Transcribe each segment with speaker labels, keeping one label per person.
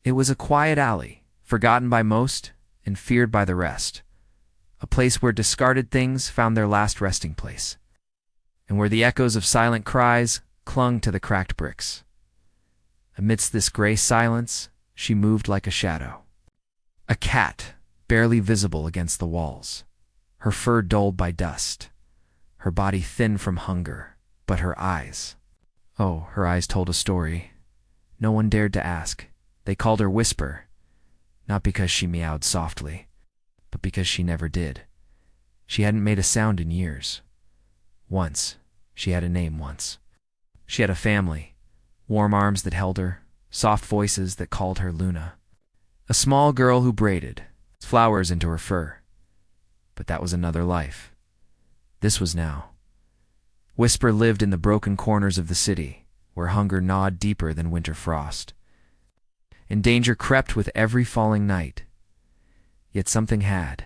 Speaker 1: It was a quiet alley, forgotten by most and feared by the rest, a place where discarded things found their last resting place, and where the echoes of silent cries clung to the cracked bricks. Amidst this gray silence, she moved like a shadow. A cat, barely visible against the walls, her fur dulled by dust, her body thin from hunger, but her eyes. Oh, her eyes told a story. No one dared to ask. They called her Whisper, not because she meowed softly, but because she never did. She hadn't made a sound in years. Once, she had a name once. She had a family, warm arms that held her, soft voices that called her Luna. A small girl who braided flowers into her fur. But that was another life. This was now. Whisper lived in the broken corners of the city, where hunger gnawed deeper than winter frost, and danger crept with every falling night. Yet something had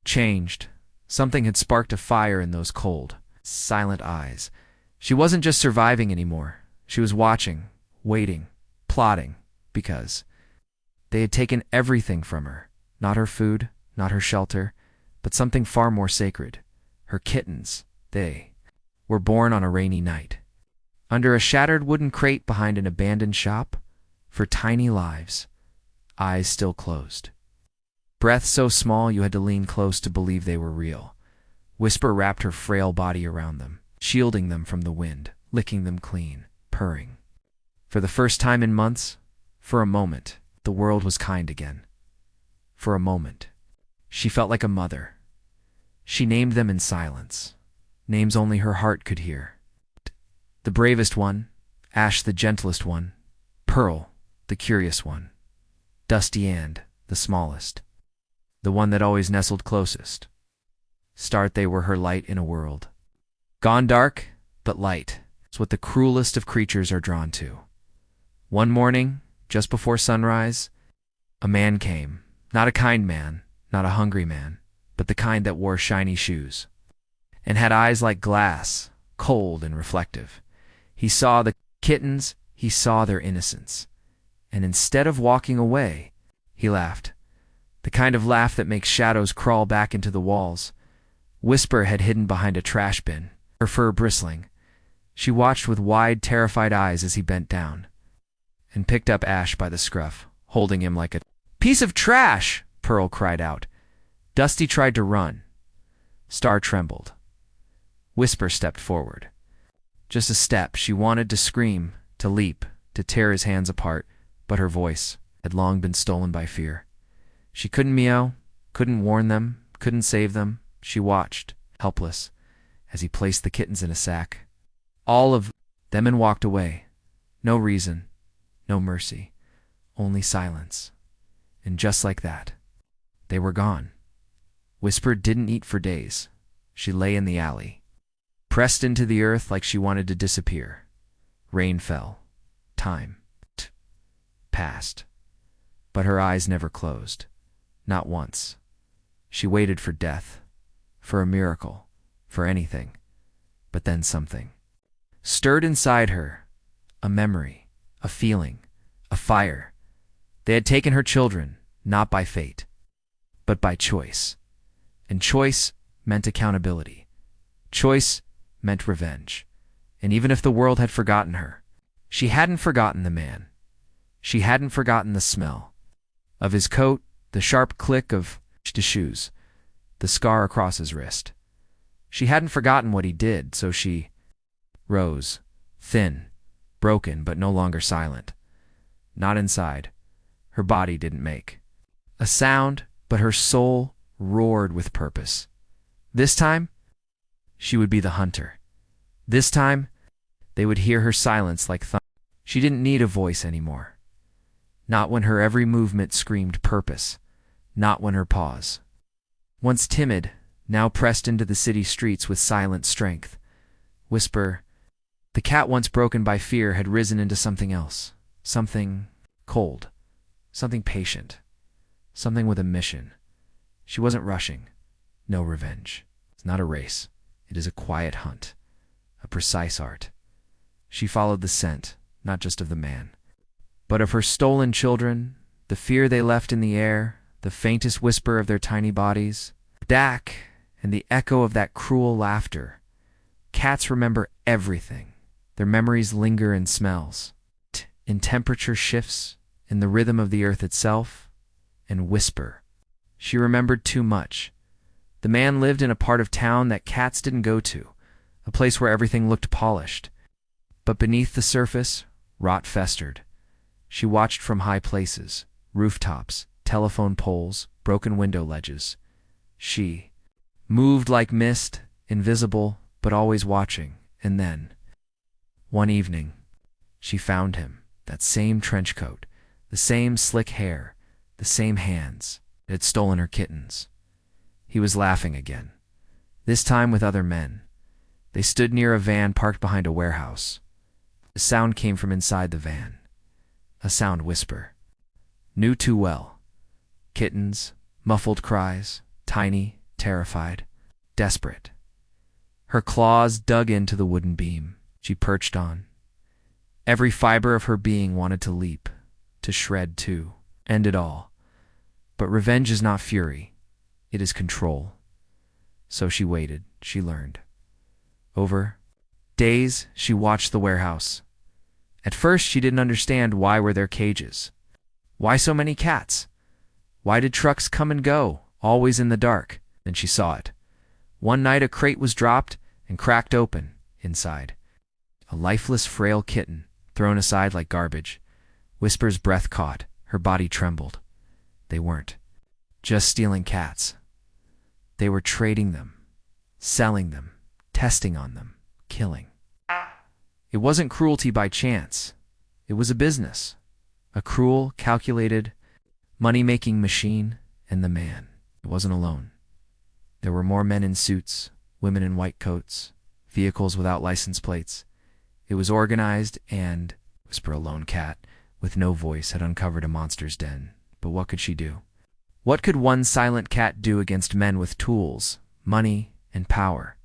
Speaker 1: changed. Something had sparked a fire in those cold, silent eyes. She wasn't just surviving anymore. She was watching, waiting, plotting, because they had taken everything from her. Not her food, not her shelter, but something far more sacred. Her kittens. They were born on a rainy night, under a shattered wooden crate behind an abandoned shop, for tiny lives, eyes still closed. Breath so small you had to lean close to believe they were real. Whisper wrapped her frail body around them, shielding them from the wind, licking them clean, purring. For the first time in months, for a moment, the world was kind again. For a moment, she felt like a mother. She named them in silence, names only her heart could hear. The bravest one, Ash the gentlest one, Pearl, the curious one, Dusty and the smallest, the one that always nestled closest. Start they were her light in a world. Gone dark, but light. It's what the cruelest of creatures are drawn to. One morning, just before sunrise, a man came. Not a kind man, not a hungry man, but the kind that wore shiny shoes, and had eyes like glass, cold and reflective. He saw the kittens, he saw their innocence, and instead of walking away, he laughed. The kind of laugh that makes shadows crawl back into the walls. Whisper had hidden behind a trash bin, her fur bristling. She watched with wide, terrified eyes as he bent down, and picked up Ash by the scruff, holding him like a piece of trash, Pearl cried out. Dusty tried to run. Star trembled. Whisper stepped forward. Just a step. She wanted to scream, to leap, to tear his hands apart, but her voice had long been stolen by fear. She couldn't meow, couldn't warn them, couldn't save them. She watched, helpless, as he placed the kittens in a sack. All of them, and walked away. No reason, no mercy, only silence. And just like that, they were gone. Whisper didn't eat for days. She lay in the alley, pressed into the earth like she wanted to disappear. Rain fell. Time passed. But her eyes never closed. Not once. She waited for death, for a miracle, for anything. But then something stirred inside her. A memory, a feeling, a fire. They had taken her children, not by fate, but by choice. And choice meant accountability. Choice meant revenge. And even if the world had forgotten her, she hadn't forgotten the man. She hadn't forgotten the smell of his coat, the sharp click of his shoes, the scar across his wrist. She hadn't forgotten what he did, so she rose, thin, broken, but no longer silent. Not inside. Her body didn't make a sound, but her soul roared with purpose. This time, she would be the hunter. This time, they would hear her silence like thunder. She didn't need a voice anymore. Not when her every movement screamed purpose. Not when her paws, once timid, now pressed into the city streets with silent strength. Whisper, the cat once broken by fear, had risen into something else. Something cold. Something patient. Something with a mission. She wasn't rushing. No revenge. It's not a race. It is a quiet hunt. A precise art. She followed the scent, not just of the man, but of her stolen children, the fear they left in the air, the faintest whisper of their tiny bodies, Dak, and the echo of that cruel laughter. Cats remember everything. Their memories linger in smells, in temperature shifts, in the rhythm of the earth itself, and whisper. She remembered too much. The man lived in a part of town that cats didn't go to, a place where everything looked polished. But beneath the surface, rot festered. She watched from high places, rooftops, telephone poles, broken window ledges. She moved like mist, invisible, but always watching. And then, one evening, she found him, that same trench coat, the same slick hair, the same hands that had stolen her kittens. He was laughing again, this time with other men. They stood near a van parked behind a warehouse. The sound came from inside the van, a sound whisper. Knew too well. Kittens, muffled cries, tiny, terrified, desperate. Her claws dug into the wooden beam she perched on. Every fiber of her being wanted to leap, to shred too, end it all. But revenge is not fury, it is control. So she waited, she learned. Over days, she watched the warehouse. At first, she didn't understand why were there cages. Why so many cats? Why did trucks come and go, always in the dark? Then she saw it. One night a crate was dropped and cracked open inside. A lifeless, frail kitten, thrown aside like garbage. Whisper's breath caught, her body trembled. They weren't just stealing cats. They were trading them, selling them, testing on them, killing. It wasn't cruelty by chance. It was a business. A cruel, calculated, money-making machine, and the man. It wasn't alone. There were more men in suits, women in white coats, vehicles without license plates. It was organized and, whisper a lone cat, with no voice, had uncovered a monster's den. But what could she do? What could one silent cat do against men with tools, money, and power?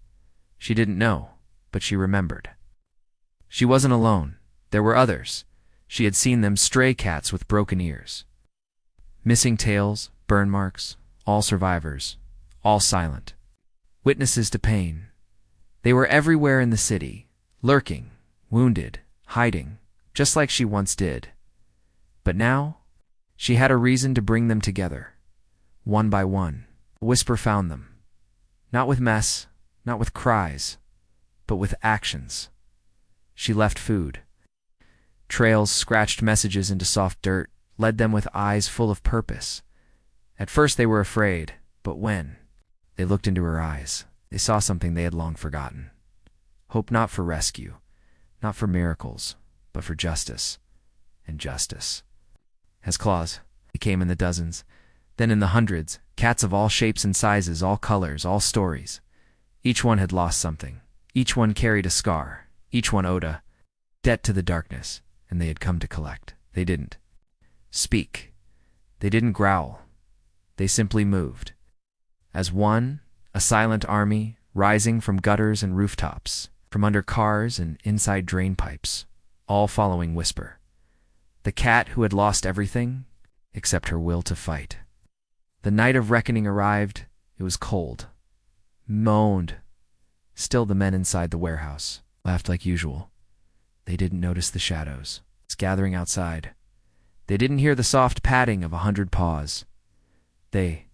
Speaker 1: She didn't know, but she remembered. She wasn't alone. There were others. She had seen them, stray cats with broken ears. Missing tails, burn marks, all survivors, all silent. Witnesses to pain. They were everywhere in the city, lurking, wounded, hiding, just like she once did. But now, she had a reason to bring them together. One by one, a whisper found them. Not with mess, not with cries, but with actions. She left food. Trails scratched messages into soft dirt, led them with eyes full of purpose. At first they were afraid, but when they looked into her eyes, they saw something they had long forgotten. Hope not for rescue, not for miracles, but for justice. And justice. As claws, they came in the dozens, then in the hundreds, cats of all shapes and sizes, all colors, all stories. Each one had lost something. Each one carried a scar. Each one owed a debt to the darkness, and they had come to collect. They didn't speak. They didn't growl. They simply moved. As one, a silent army, rising from gutters and rooftops, from under cars and inside drain pipes, all following whisper. The cat who had lost everything, except her will to fight. The night of reckoning arrived. It was cold. Moaned. Still the men inside the warehouse laughed like usual. They didn't notice the shadows gathering outside. They didn't hear the soft padding of 100 paws. They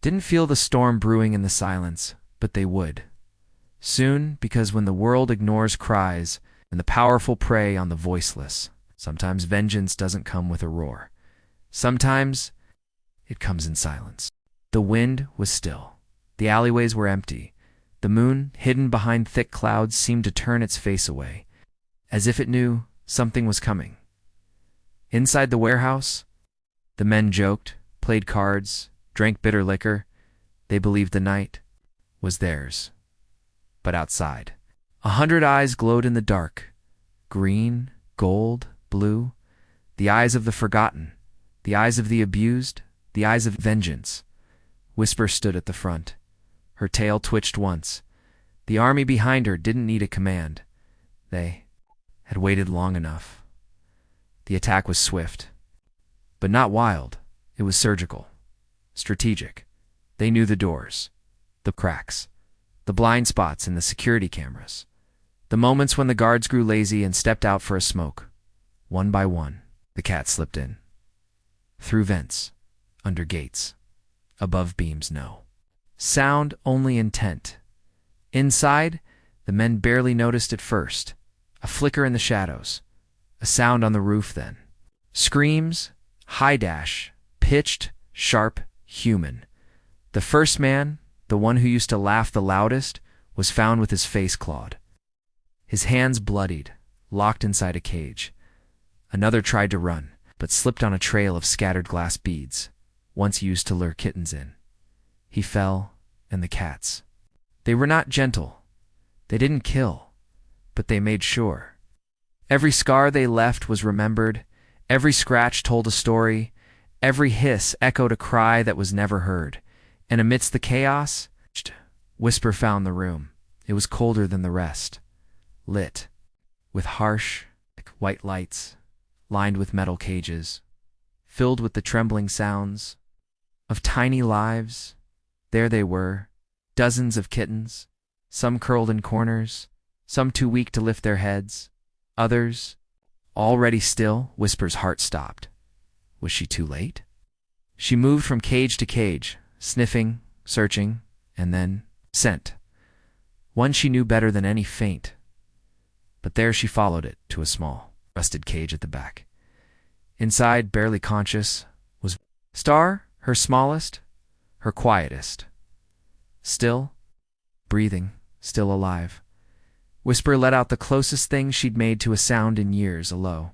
Speaker 1: didn't feel the storm brewing in the silence, but they would. Soon, because when the world ignores cries and the powerful prey on the voiceless, sometimes vengeance doesn't come with a roar. Sometimes it comes in silence. The wind was still. The alleyways were empty. The moon, hidden behind thick clouds, seemed to turn its face away, as if it knew something was coming. Inside the warehouse, the men joked, played cards, drank bitter liquor. They believed the night was theirs. But outside, 100 eyes glowed in the dark. Green, gold, blue. The eyes of the forgotten. The eyes of the abused. The eyes of vengeance. Whisper stood at the front. Her tail twitched once. The army behind her didn't need a command. They had waited long enough. The attack was swift. But not wild. It was surgical. Strategic. They knew the doors, the cracks, the blind spots in the security cameras, the moments when the guards grew lazy and stepped out for a smoke. One by one, the cat slipped in. Through vents, under gates, above beams, no. Sound, only intent. Inside, the men barely noticed at first. A flicker in the shadows. A sound on the roof then. Screams, high dash, pitched, sharp, human. The first man, the one who used to laugh the loudest, was found with his face clawed. His hands bloodied, locked inside a cage. Another tried to run, but slipped on a trail of scattered glass beads, once used to lure kittens in. He fell, and the cats. They were not gentle. They didn't kill, but they made sure. Every scar they left was remembered. Every scratch told a story. Every hiss echoed a cry that was never heard. And amidst the chaos, Whisper found the room. It was colder than the rest, lit with harsh, white lights, lined with metal cages, filled with the trembling sounds of tiny lives. There they were, dozens of kittens, some curled in corners, some too weak to lift their heads, others already still. Whisper's heart stopped. Was she too late? She moved from cage to cage, sniffing, searching, and then scent. One she knew better than any faint. But there she followed it to a small, rusted cage at the back. Inside, barely conscious, was Star, her smallest, her quietest. Still, breathing, still alive. Whisper let out the closest thing she'd made to a sound in years, a low,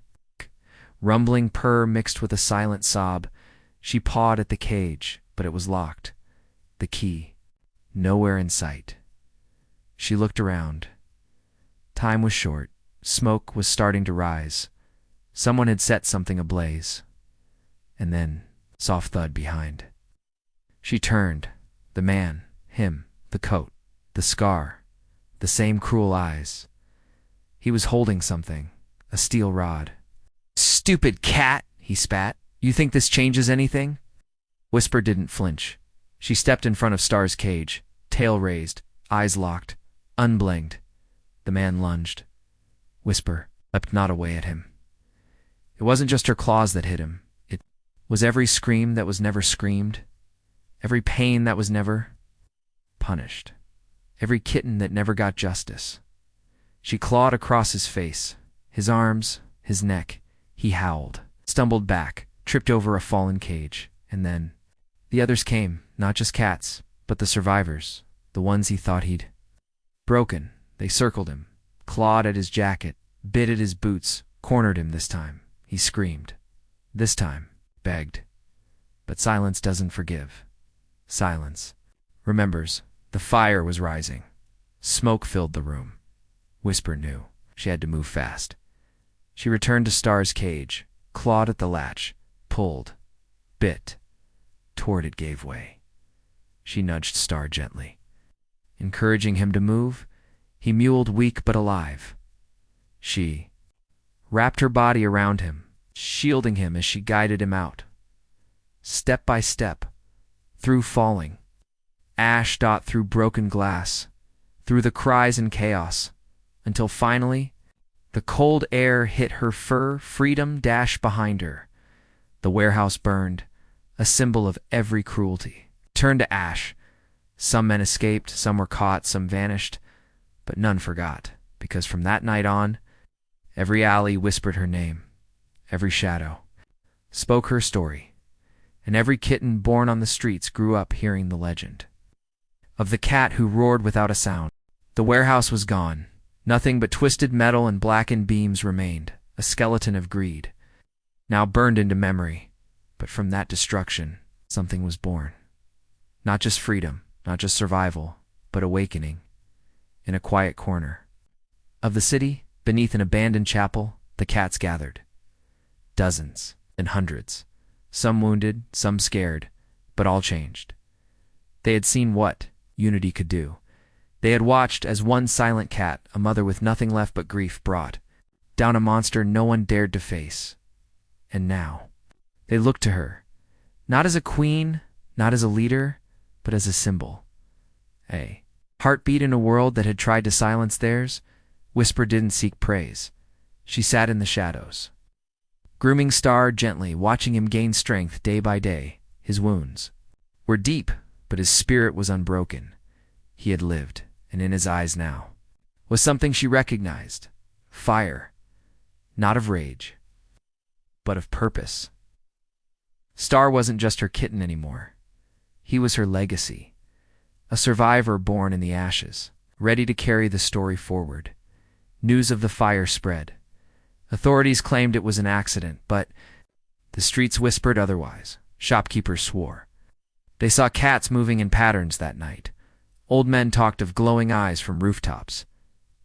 Speaker 1: rumbling purr mixed with a silent sob. She pawed at the cage, but it was locked. The key, nowhere in sight. She looked around. Time was short. Smoke was starting to rise. Someone had set something ablaze. And then, soft thud behind. She turned. The man, him, the coat, the scar, the same cruel eyes. He was holding something, a steel rod. "Stupid cat," he spat. "You think this changes anything?" Whisper didn't flinch. She stepped in front of Star's cage, tail raised, eyes locked, unblinked. The man lunged. Whisper leapt not away at him. It wasn't just her claws that hit him. It was every scream that was never screamed, every pain that was never punished, every kitten that never got justice. She clawed across his face, his arms, his neck. He howled, stumbled back, tripped over a fallen cage, and then the others came, not just cats, but the survivors, the ones he thought he'd broken. They circled him, clawed at his jacket, bit at his boots, cornered him this time. He screamed. This time, begged. But silence doesn't forgive. Silence remembers. The fire was rising. Smoke filled the room. Whisper knew she had to move fast. She returned to Star's cage, clawed at the latch, pulled, bit. Toward it gave way. She nudged Star gently, encouraging him to move. He mewled, weak but alive. She wrapped her body around him, shielding him as she guided him out. Step by step, through falling, ash dot through broken glass, through the cries and chaos, until finally the cold air hit her fur. Freedom dashed behind her. The warehouse burned, a symbol of every cruelty. Turned to ash. Some men escaped, some were caught, some vanished, but none forgot, because from that night on, every alley whispered her name, every shadow spoke her story, and every kitten born on the streets grew up hearing the legend of the cat who roared without a sound. The warehouse was gone. Nothing but twisted metal and blackened beams remained, a skeleton of greed, now burned into memory. But from that destruction, something was born. Not just freedom, not just survival, but awakening. In a quiet corner of the city, beneath an abandoned chapel, the cats gathered. Dozens and hundreds, some wounded, some scared, but all changed. They had seen what unity could do. They had watched as one silent cat, a mother with nothing left but grief, brought down a monster no one dared to face. And now, They looked to her, not as a queen, not as a leader, but as a symbol. A heartbeat in a world that had tried to silence theirs. Whisper didn't seek praise. She sat in the shadows, grooming Star gently, watching him gain strength day by day. His wounds were deep, but his spirit was unbroken. He had lived, and in his eyes now was something she recognized. Fire, not of rage, but of purpose. Star wasn't just her kitten anymore. He was her legacy, a survivor born in the ashes, ready to carry the story forward. News of the fire spread. Authorities claimed it was an accident, but the streets whispered otherwise. Shopkeepers swore. They saw cats moving in patterns that night. Old men talked of glowing eyes from rooftops.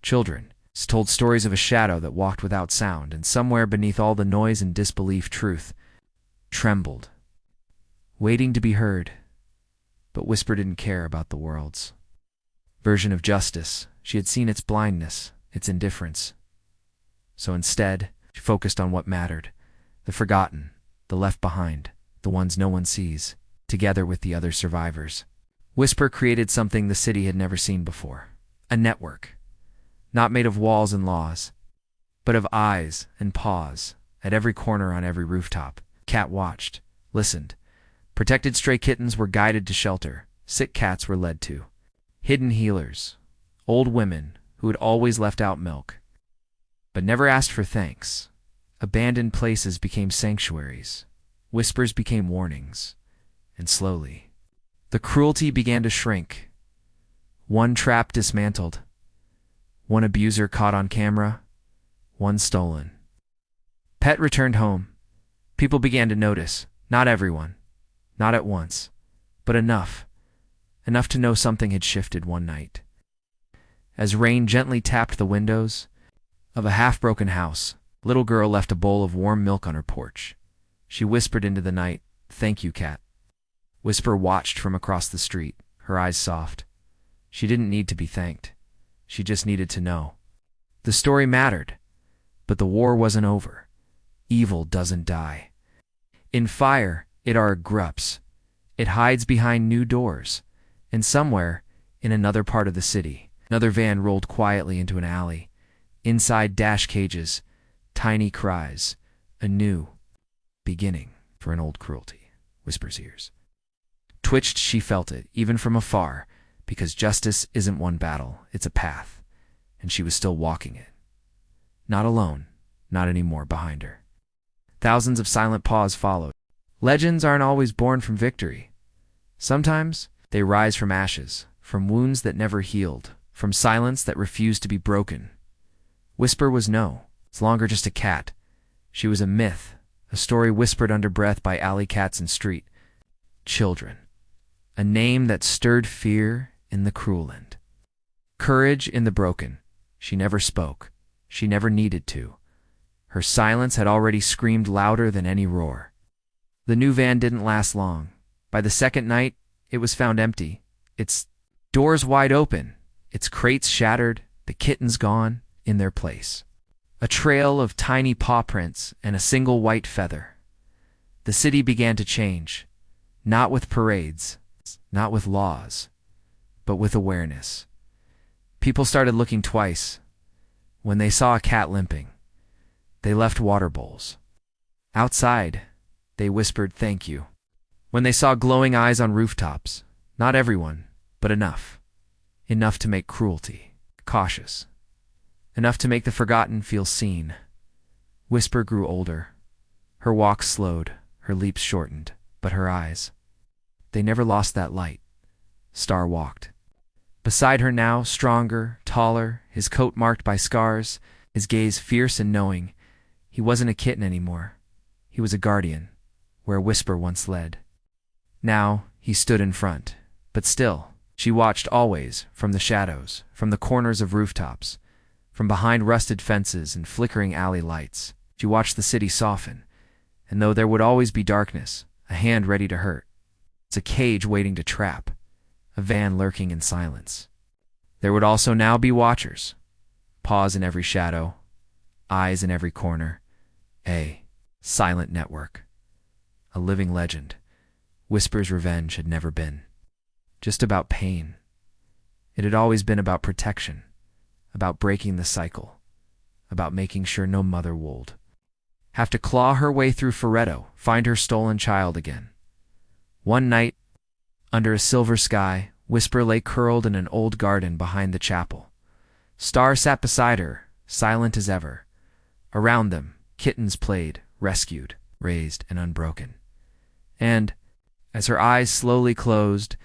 Speaker 1: Children told stories of a shadow that walked without sound, and somewhere beneath all the noise and disbelief, truth trembled, waiting to be heard. But Whisper didn't care about the world's version of justice. She had seen its blindness, its indifference. So instead, she focused on what mattered: the forgotten, the left behind, the ones no one sees, together with the other survivors. Whisper created something the city had never seen before. A network, not made of walls and laws, but of eyes and paws. At every corner, on every rooftop, Cat watched, listened. Protected stray kittens were guided to shelter. Sick cats were led to hidden healers. Old women who had always left out milk, but never asked for thanks. Abandoned places became sanctuaries. Whispers became warnings. And slowly, the cruelty began to shrink. One trap dismantled. One abuser caught on camera. One stolen. Pet returned home. People began to notice. Not everyone. Not at once. But enough. Enough to know something had shifted one night. As rain gently tapped the windows of a half-broken house, a little girl left a bowl of warm milk on her porch. She whispered into the night, "Thank you, Cat." Whisper watched from across the street, her eyes soft. She didn't need to be thanked. She just needed to know. The story mattered, but the war wasn't over. Evil doesn't die. In fire, it erupts. It hides behind new doors. And somewhere, in another part of the city, another van rolled quietly into an alley. Inside, dash cages, tiny cries, a new beginning for an old cruelty. Whisper's ears twitched. She felt it, even from afar, because justice isn't one battle, it's a path, and she was still walking it. Not alone, not anymore behind her. Thousands of silent paws followed. Legends aren't always born from victory. Sometimes they rise from ashes, from wounds that never healed, from silence that refused to be broken. Whisper was no longer just a cat. She was a myth, a story whispered under breath by alley cats and street children. A name that stirred fear in the cruel end. Courage in the broken. She never spoke. She never needed to. Her silence had already screamed louder than any roar. The new van didn't last long. By the second night, it was found empty. Its doors wide open, its crates shattered, the kittens gone in their place. A trail of tiny paw prints and a single white feather. The city began to change, not with parades, not with laws, but with awareness. People started looking twice. When they saw a cat limping, they left water bowls. Outside, they whispered thank you. When they saw glowing eyes on rooftops, not everyone, but enough. Enough to make cruelty cautious. Enough to make the forgotten feel seen. Whisper grew older. Her walk slowed, her leaps shortened, but her eyes, they never lost that light. Star walked beside her now, stronger, taller, his coat marked by scars, his gaze fierce and knowing. He wasn't a kitten anymore. He was a guardian, where Whisper once led. Now he stood in front, but still, she watched always, from the shadows, from the corners of rooftops, from behind rusted fences and flickering alley lights. She watched the city soften, and though there would always be darkness, a hand ready to hurt. It's a cage waiting to trap, a van lurking in silence. There would also now be watchers, paws in every shadow, eyes in every corner, a silent network, a living legend. Whisper's revenge had never been just about pain. It had always been about protection, about breaking the cycle, about making sure no mother would have to claw her way through Feretto, find her stolen child again. One night, under a silver sky, Whisper lay curled in an old garden behind the chapel. Star sat beside her, silent as ever. Around them, kittens played, rescued, raised, and unbroken. And, as her eyes slowly closed,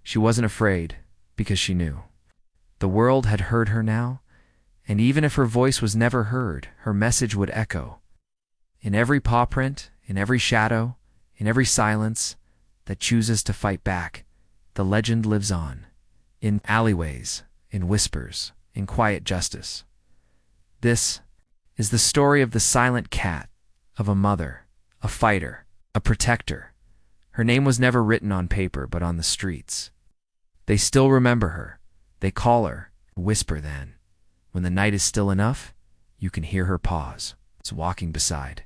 Speaker 1: she wasn't afraid, because she knew. The world had heard her now, and even if her voice was never heard, her message would echo. In every paw print, in every shadow, in every silence that chooses to fight back, the legend lives on. In alleyways, in whispers, in quiet justice. This is the story of the silent cat, of a mother, a fighter, a protector. Her name was never written on paper, but on the streets. They still remember her. They call her, Whisper then. When the night is still enough, you can hear her paws, walking beside.